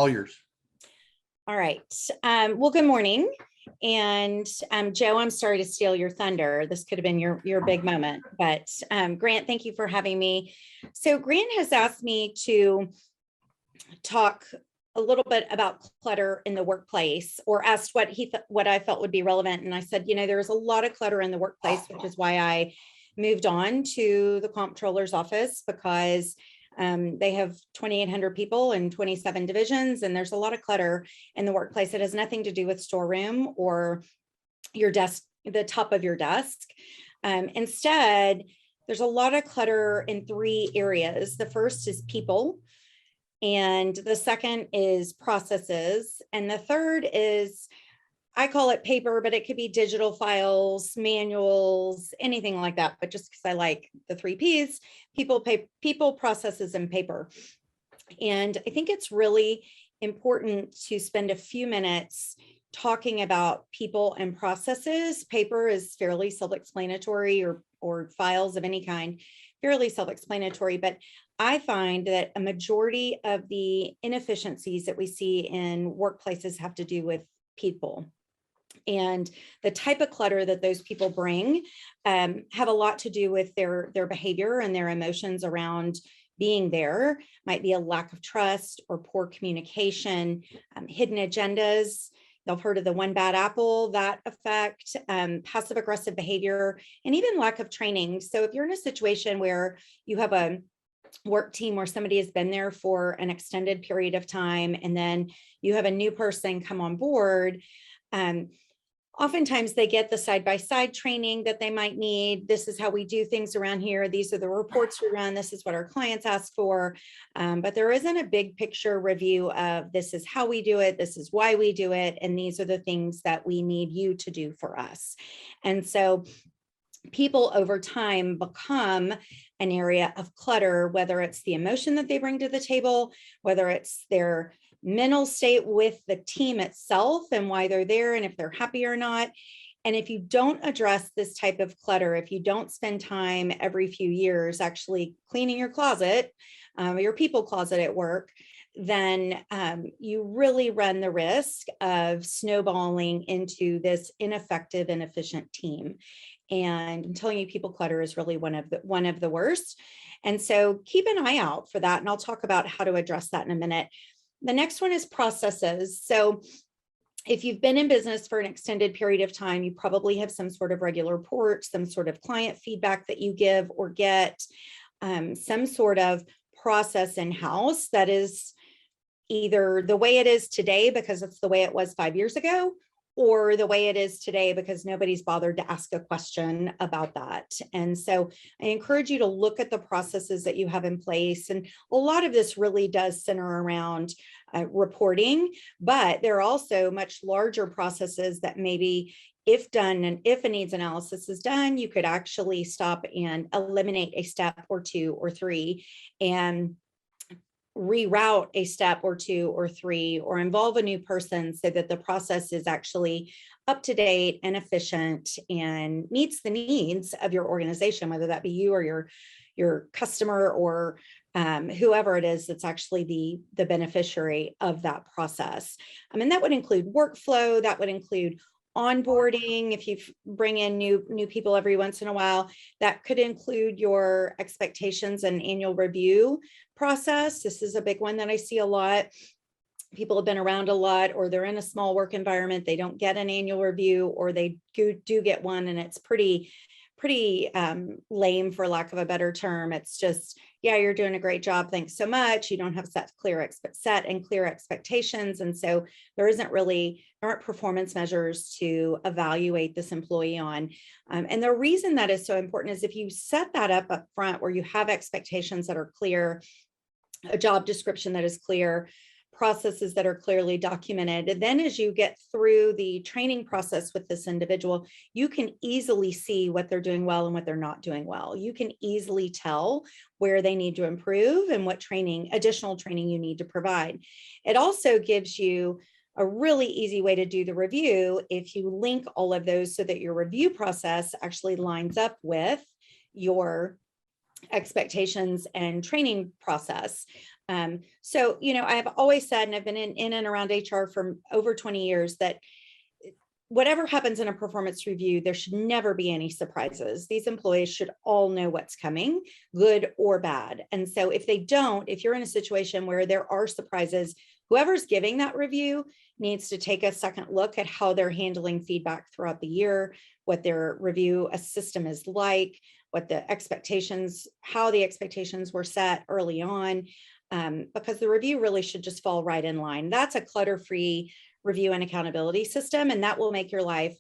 All yours. All right. Well, good morning. And Joe, I'm sorry to steal your thunder. This could have been your big moment, but Grant, thank you for having me. So Grant has asked me to talk a little bit about clutter in the workplace, or asked what I felt would be relevant. And I said, there's a lot of clutter in the workplace, which is why I moved on to the comptroller's office, because they have 2,800 people and 27 divisions, and there's a lot of clutter in the workplace. It has nothing to do with storeroom or your desk, the top of your desk. Instead, there's a lot of clutter in three areas. The first is people, and the second is processes, and the third is, I call it paper, but it could be digital files, manuals, anything like that. But just because I like the three Ps, people, processes, and paper. And I think it's really important to spend a few minutes talking about people and processes. Paper is fairly self-explanatory, or files of any kind, fairly self-explanatory. But I find that a majority of the inefficiencies that we see in workplaces have to do with people. And the type of clutter that those people bring have a lot to do with their behavior and their emotions around being there. Might be a lack of trust or poor communication, hidden agendas. You've heard of the one bad apple, that effect, passive aggressive behavior, and even lack of training. So if you're in a situation where you have a work team where somebody has been there for an extended period of time, and then you have a new person come on board, oftentimes they get the side-by-side training that they might need. This is how we do things around here. These are the reports we run. This is what our clients ask for. But there isn't a big picture review of this is how we do it. This is why we do it. And these are the things that we need you to do for us. And so people over time become an area of clutter, whether it's the emotion that they bring to the table, whether it's their mental state with the team itself and why they're there and if they're happy or not. And if you don't address this type of clutter, if you don't spend time every few years actually cleaning your closet, your people closet at work, then you really run the risk of snowballing into this ineffective, inefficient team. And I'm telling you, people clutter is really one of the worst. And so keep an eye out for that. And I'll talk about how to address that in a minute. The next one is processes. So if you've been in business for an extended period of time, you probably have some sort of regular report, some sort of client feedback that you give or get, some sort of process in-house that is either the way it is today because it's the way it was 5 years ago, or the way it is today because nobody's bothered to ask a question about that. And so I encourage you to look at the processes that you have in place. And a lot of this really does center around reporting, but there are also much larger processes that maybe if done and if a needs analysis is done, you could actually stop and eliminate a step or two or three and reroute a step or two or three, or involve a new person so that the process is actually up to date and efficient and meets the needs of your organization, whether that be you or your customer or whoever it is that's actually the beneficiary of that process. And that would include workflow, that would include onboarding. If you bring in new people every once in a while, that could include your expectations and annual review process. This is a big one that I see a lot. People have been around a lot, or they're in a small work environment. They don't get an annual review, or they do get one, and it's pretty lame, for lack of a better term. It's just, yeah, you're doing a great job, thanks so much. You don't have set and clear expectations, and so there aren't performance measures to evaluate this employee on. And the reason that is so important is if you set that up front, where you have expectations that are clear, a job description that is clear, processes that are clearly documented. And then as you get through the training process with this individual, you can easily see what they're doing well and what they're not doing well. You can easily tell where they need to improve and what additional training you need to provide. It also gives you a really easy way to do the review if you link all of those so that your review process actually lines up with your expectations and training process. So, I have always said, and I've been in and around HR for over 20 years, that whatever happens in a performance review, there should never be any surprises. These employees should all know what's coming, good or bad. And so if they don't, if you're in a situation where there are surprises, whoever's giving that review needs to take a second look at how they're handling feedback throughout the year, what their review system is like, what the expectations, how the expectations were set early on, because the review really should just fall right in line. That's a clutter-free review and accountability system, and that will make your life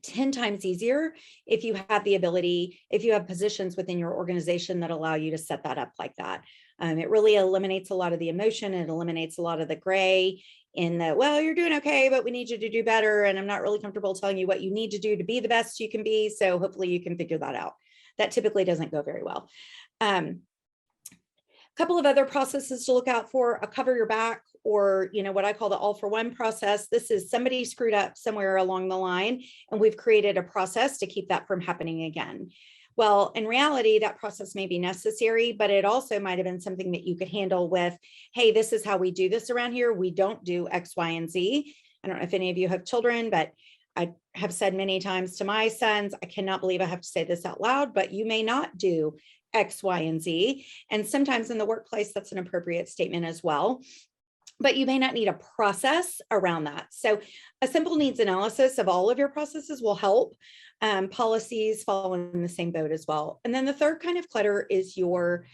10 times easier if you have the ability, if you have positions within your organization that allow you to set that up like that. It really eliminates a lot of the emotion. It eliminates a lot of the gray in the, well, you're doing okay, but we need you to do better. And I'm not really comfortable telling you what you need to do to be the best you can be. So hopefully you can figure that out. That typically doesn't go very well. A couple of other processes to look out for: a cover your back, or what I call the all for one process. This is somebody screwed up somewhere along the line, and we've created a process to keep that from happening again. Well, in reality, that process may be necessary, but it also might have been something that you could handle with, hey, this is how we do this around here. We don't do X, Y, and Z. I don't know if any of you have children, but I have said many times to my sons, I cannot believe I have to say this out loud, but you may not do X, Y, and Z. And sometimes in the workplace, that's an appropriate statement as well. But you may not need a process around that. So a simple needs analysis of all of your processes will help. Policies fall in the same boat as well. And then the third kind of clutter is your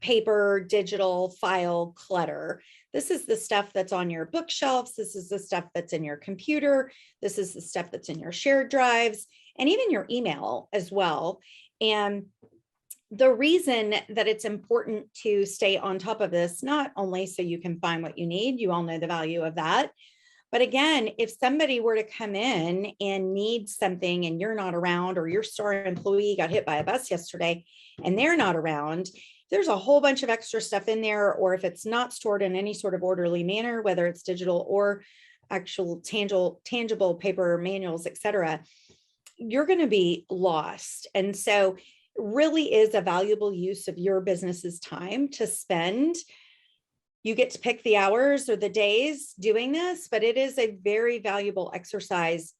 paper, digital file clutter. This is the stuff that's on your bookshelves. This is the stuff that's in your computer. This is the stuff that's in your shared drives, and even your email as well. And the reason that it's important to stay on top of this, not only so you can find what you need, you all know the value of that, but again, if somebody were to come in and need something and you're not around, or your star employee got hit by a bus yesterday and they're not around, there's a whole bunch of extra stuff in there. Or if it's not stored in any sort of orderly manner, whether it's digital or actual tangible paper manuals, etc., you're going to be lost. And so really is a valuable use of your business's time to spend. You get to pick the hours or the days doing this, but it is a very valuable exercise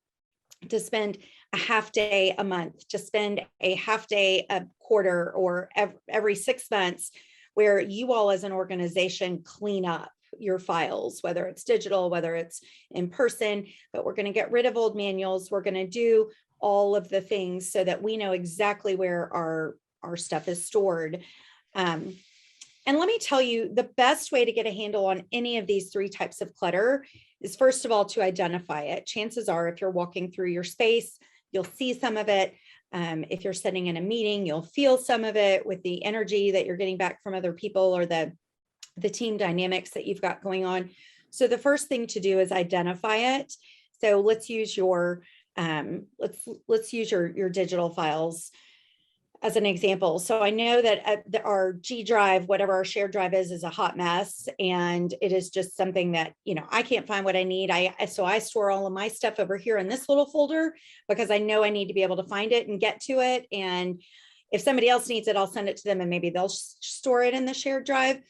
to spend a half day a month, to spend a half day a quarter, or every 6 months, where you all as an organization clean up your files, whether it's digital, whether it's in person. But we're going to get rid of old manuals. We're going to do all of the things so that we know exactly where our stuff is stored. And let me tell you, the best way to get a handle on any of these three types of clutter is, first of all, to identify it. Chances are, if you're walking through your space, you'll see some of it. If you're sitting in a meeting, you'll feel some of it with the energy that you're getting back from other people, or the team dynamics that you've got going on. So the first thing to do is identify it. So let's use your let's use your digital files as an example. So I know that our G drive, whatever our shared drive is a hot mess, and it is just something that, I can't find what I need. So I store all of my stuff over here in this little folder, because I know I need to be able to find it and get to it. And if somebody else needs it, I'll send it to them and maybe they'll store it in the shared drive.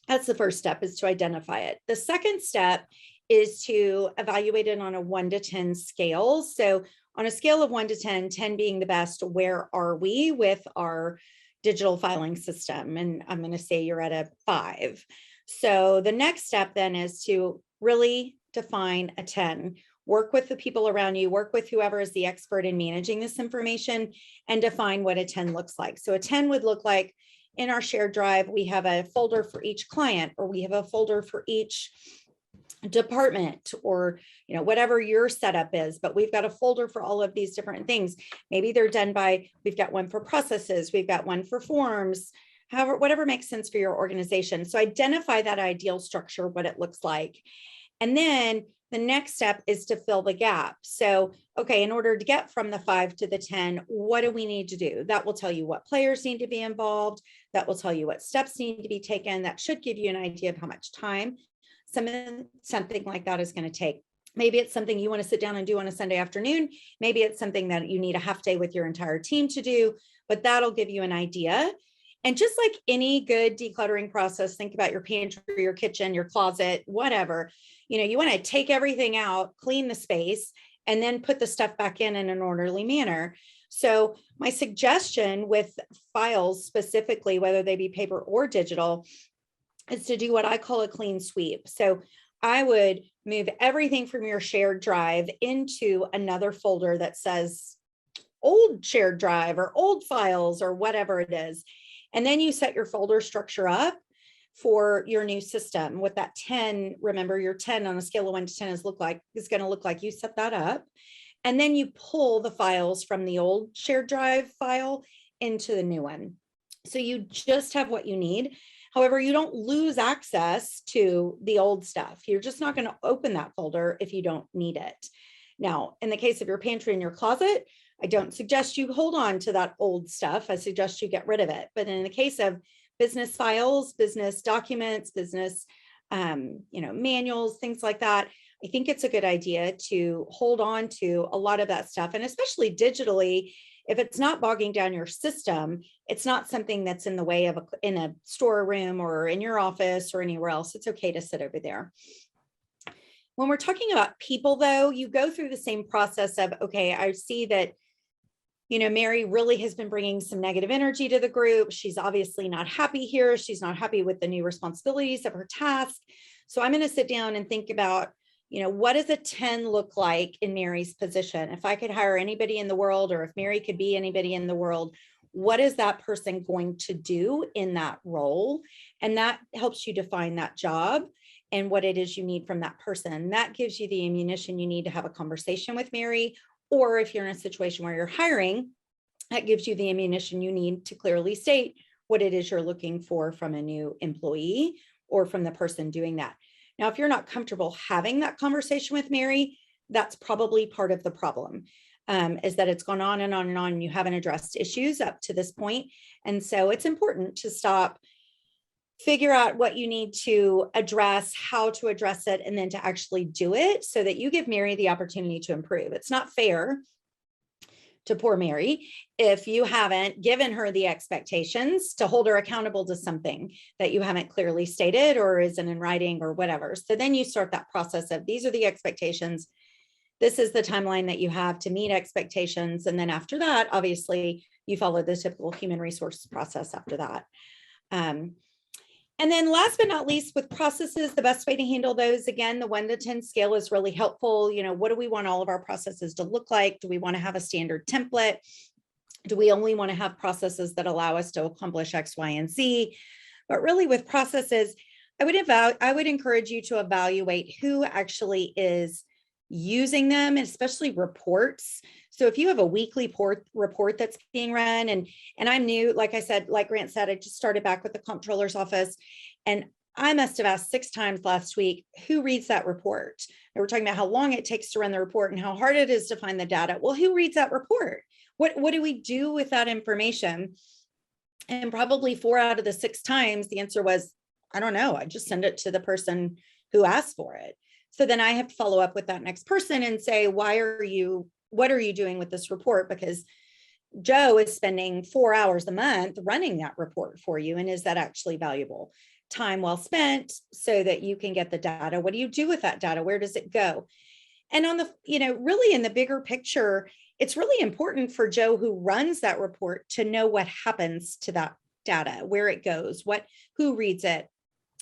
That's the first step, is to identify it. The second step is to evaluate it on a 1 to 10 scale. So on a scale of 1 to 10, 10 being the best, where are we with our digital filing system? And I'm going to say you're at a 5. So the next step then is to really define a 10. Work with the people around you, work with whoever is the expert in managing this information, and define what a 10 looks like. So a 10 would look like, in our shared drive, we have a folder for each client, or we have a folder for each department, or whatever your setup is, but we've got a folder for all of these different things. Maybe they're done by, we've got one for processes, we've got one for forms, however, whatever makes sense for your organization. So identify that ideal structure, what it looks like. And then the next step is to fill the gap. So, okay, in order to get from the 5 to the 10, what do we need to do? That will tell you what players need to be involved. That will tell you what steps need to be taken. That should give you an idea of how much time something like that is going to take. Maybe it's something you want to sit down and do on a Sunday afternoon. Maybe it's something that you need a half day with your entire team to do, but that'll give you an idea. And just like any good decluttering process, think about your pantry, your kitchen, your closet, whatever. You want to take everything out, clean the space, and then put the stuff back in an orderly manner. So my suggestion with files specifically, whether they be paper or digital, is to do what I call a clean sweep. So I would move everything from your shared drive into another folder that says old shared drive or old files or whatever it is. And then you set your folder structure up for your new system. What that 10, remember your 10 on a scale of 1 to 10 is going to look like. You set that up. And then you pull the files from the old shared drive file into the new one. So you just have what you need. However, you don't lose access to the old stuff. You're just not going to open that folder if you don't need it. Now, in the case of your pantry and your closet, I don't suggest you hold on to that old stuff. I suggest you get rid of it. But in the case of business files, business documents, business manuals, things like that, I think it's a good idea to hold on to a lot of that stuff. And especially digitally, if it's not bogging down your system, it's not something that's in the way of in a storeroom or in your office or anywhere else. It's okay to sit over there. When we're talking about people, though, you go through the same process of, okay, I see that, Mary really has been bringing some negative energy to the group. She's obviously not happy here. She's not happy with the new responsibilities of her task. So I'm going to sit down and think about, what does a 10 look like in Mary's position? If I could hire anybody in the world, or if Mary could be anybody in the world, what is that person going to do in that role? And that helps you define that job and what it is you need from that person. That gives you the ammunition you need to have a conversation with Mary. Or if you're in a situation where you're hiring, that gives you the ammunition you need to clearly state what it is you're looking for from a new employee or from the person doing that. Now, if you're not comfortable having that conversation with Mary, that's probably part of the problem, is that it's gone on and on and on, and you haven't addressed issues up to this point. And so it's important to stop, figure out what you need to address, how to address it, and then to actually do it so that you give Mary the opportunity to improve. It's not fair to poor Mary if you haven't given her the expectations to hold her accountable to something that you haven't clearly stated or isn't in writing or whatever. So then you start that process of, these are the expectations. This is the timeline that you have to meet expectations. And then after that, obviously, you follow the typical human resources process after that. And then last but not least, with processes, the best way to handle those, again, the 1 to 10 scale is really helpful. What do we want all of our processes to look like? Do we want to have a standard template? Do we only want to have processes that allow us to accomplish X, Y, and Z? But really with processes, I would encourage you to evaluate who actually is using them, especially reports. So if you have a weekly report that's being run, and I'm new, like I said, like Grant said, I just started back with the comptroller's office, and I must have asked 6 times last week, who reads that report? And we're talking about how long it takes to run the report and how hard it is to find the data. Well, who reads that report? What do we do with that information? And probably 4 out of the 6 times, the answer was, I don't know. I just send it to the person who asked for it. So then I have to follow up with that next person and say, what are you doing with this report? Because Joe is spending 4 hours a month running that report for you. And is that actually valuable? Time well spent so that you can get the data. What do you do with that data? Where does it go? And on the, really in the bigger picture, it's really important for Joe, who runs that report, to know what happens to that data, where it goes, who reads it.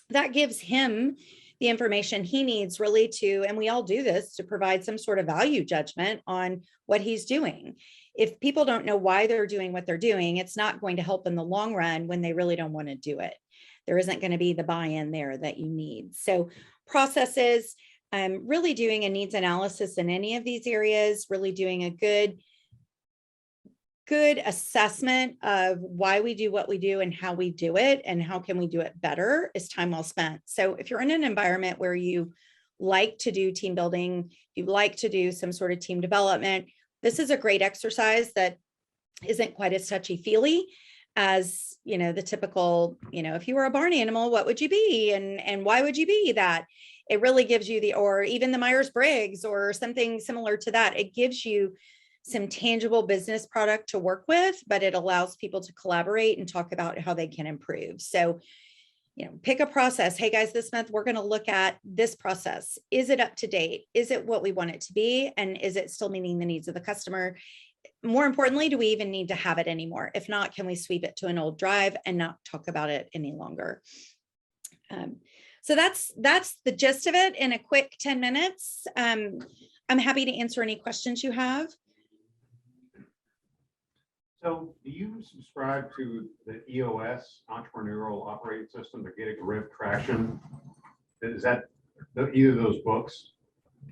That gives him the information he needs really to, and we all do this, to provide some sort of value judgment on what he's doing. If people don't know why they're doing what they're doing, it's not going to help in the long run when they really don't want to do it. There isn't going to be the buy-in there that you need. So processes, really doing a needs analysis in any of these areas, really doing a good assessment of why we do what we do and how we do it and how can we do it better is time well spent. So if you're in an environment where you like to do team building, you like to do some sort of team development, this is a great exercise that isn't quite as touchy-feely as, the typical, if you were a barn animal, what would you be? And why would you be that? It really gives you or even the Myers-Briggs or something similar to that. It gives you some tangible business product to work with, but it allows people to collaborate and talk about how they can improve. So, pick a process. Hey guys, this month we're going to look at this process. Is it up to date? Is it what we want it to be? And is it still meeting the needs of the customer? More importantly, do we even need to have it anymore? If not, can we sweep it to an old drive and not talk about it any longer? So that's the gist of it in a quick 10 minutes. I'm happy to answer any questions you have. So do you subscribe to the EOS Entrepreneurial Operating System, the Get a Grip Traction? Is that either of those books?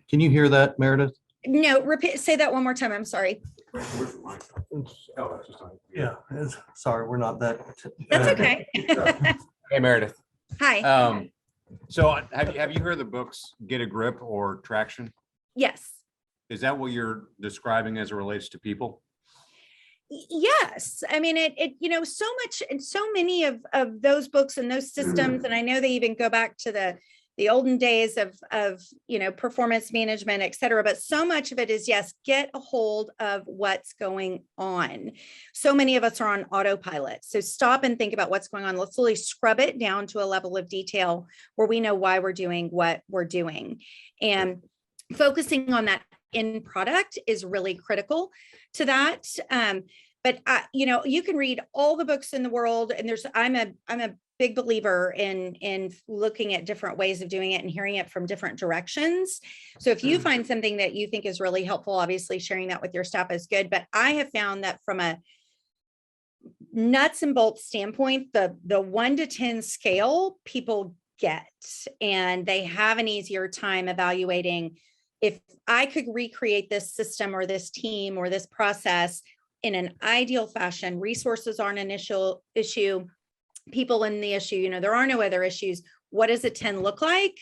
Can you hear that, Meredith? No, say that one more time. I'm sorry. Where's the mic? Oh, that's just on. Yeah, sorry, we're not that. That's okay. Hey, Meredith. Hi. So have you heard the books Get a Grip or Traction? Yes. Is that what you're describing as it relates to people? Yes. I mean, so much, and so many of those books and those systems, and I know they even go back to the olden days of performance management, et cetera, but so much of it is, yes, get a hold of what's going on. So many of us are on autopilot. So stop and think about what's going on. Let's really scrub it down to a level of detail where we know why we're doing what we're doing. And focusing on that end product is really critical to that. But you can read all the books in the world, and I'm a big believer in looking at different ways of doing it and hearing it from different directions. So if you find something that you think is really helpful, obviously sharing that with your staff is good. But I have found that from a nuts and bolts standpoint, the 1 to 10 scale people get, and they have an easier time evaluating if I could recreate this system or this team or this process in an ideal fashion. Resources aren't an issue, people in the issue, there are no other issues. What does a 10 look like?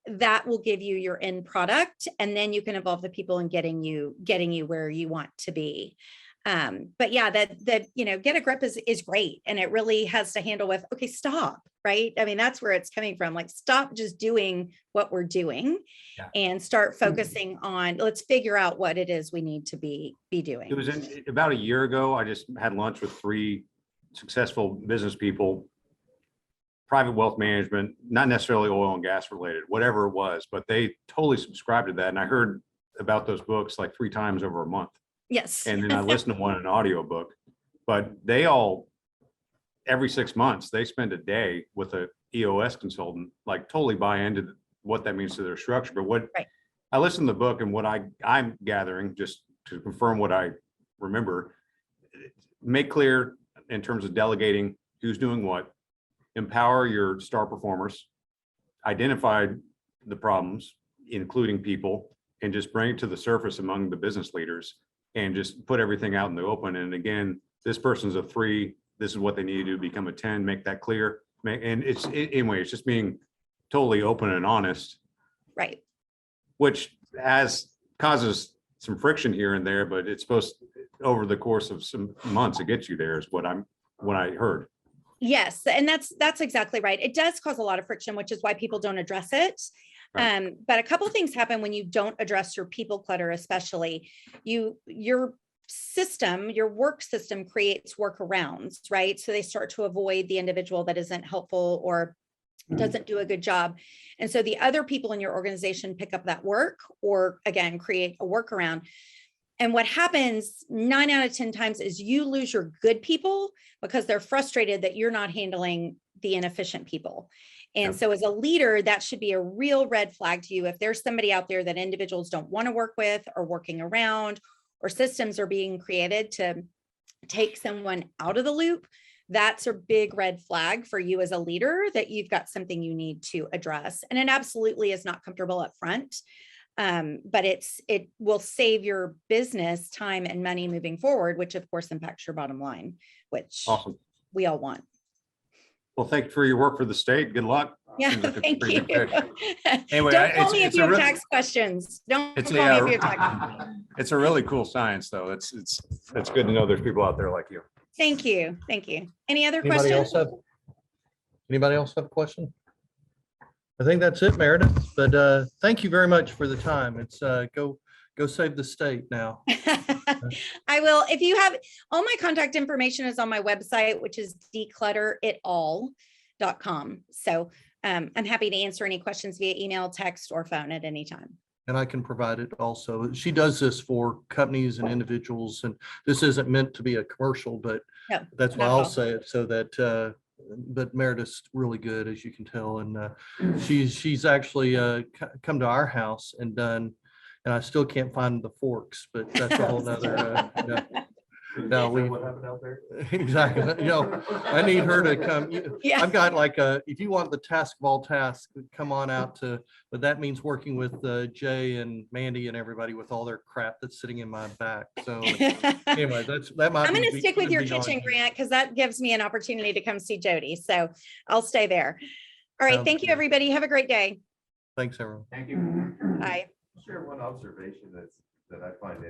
That will give you your end product, and then you can involve the people in getting you where you want to be. But yeah, that Get a Grip is great, and it really has to handle with, okay, stop, right? I mean, that's where it's coming from. Like, stop just doing what we're doing, and start focusing on, let's figure out what it is we need to be doing. It was about a year ago. I just had lunch with 3 successful business people, private wealth management, not necessarily oil and gas related, whatever it was, but they totally subscribed to that. And I heard about those books like 3 times over a month. Yes. And then I listened to one in an audio book, but they all, every 6 months, they spend a day with a EOS consultant, like totally buy into what that means to their structure. But what I listened to the book, and what I'm gathering, just to confirm what I remember, make clear in terms of delegating who's doing what, empower your star performers, identify the problems, including people, and just bring it to the surface among the business leaders, and just put everything out in the open. And again, this person's a 3, this is what they need to do to become a 10, make that clear. And anyway, it's just being totally open and honest. Right. Which causes some friction here and there, but it's supposed to, over the course of some months, it gets you there, is what I heard. Yes, and that's exactly right. It does cause a lot of friction, which is why people don't address it. Right. But a couple of things happen when you don't address your people clutter, especially. Your system, your work system creates workarounds, right? So they start to avoid the individual that isn't helpful or doesn't do a good job. And so the other people in your organization pick up that work, or again, create a workaround. And what happens 9 out of 10 times is you lose your good people because they're frustrated that you're not handling the inefficient people. And so as a leader, that should be a real red flag to you. If there's somebody out there that individuals don't want to work with, or working around, or systems are being created to take someone out of the loop, that's a big red flag for you as a leader, that you've got something you need to address. And it absolutely is not comfortable up front. But it will save your business time and money moving forward, which of course impacts your bottom line, which Awesome. We all want. Well, thank you for your work for the state. Good luck. Yeah, thank you. Anyway, don't call me if you have tax questions. Don't call me if you have tax. It's a really cool science, though. It's good to know there's people out there like you. Thank you. Thank you. Any other Anybody questions? Anybody else have a question? I think that's it, Meredith, but thank you very much for the time. It's go Go save the state now. I will, if you have, all my contact information is on my website, which is declutteritall.com. So I'm happy to answer any questions via email, text, or phone at any time. And I can provide it also. She does this for companies and individuals, and this isn't meant to be a commercial, but No, that's why not at I'll all. say it so that, but Meredith's really good, as you can tell. And she's actually come to our house and done, and I still can't find the forks, but that's a whole nother. No, we, What happened out there? exactly. I need her to come. Yeah. I've got like if you want the task of all tasks, come on out to, but that means working with Jay and Mandy and everybody with all their crap that's sitting in my back. So anyway, that might. I'm going to be- stick with your be on kitchen, you. Grant, because that gives me an opportunity to come see Jody. So I'll stay there. All right. Sounds Thank you, good. everybody. Have a great day. Thanks, everyone. Thank you. Bye. Share one observation that I find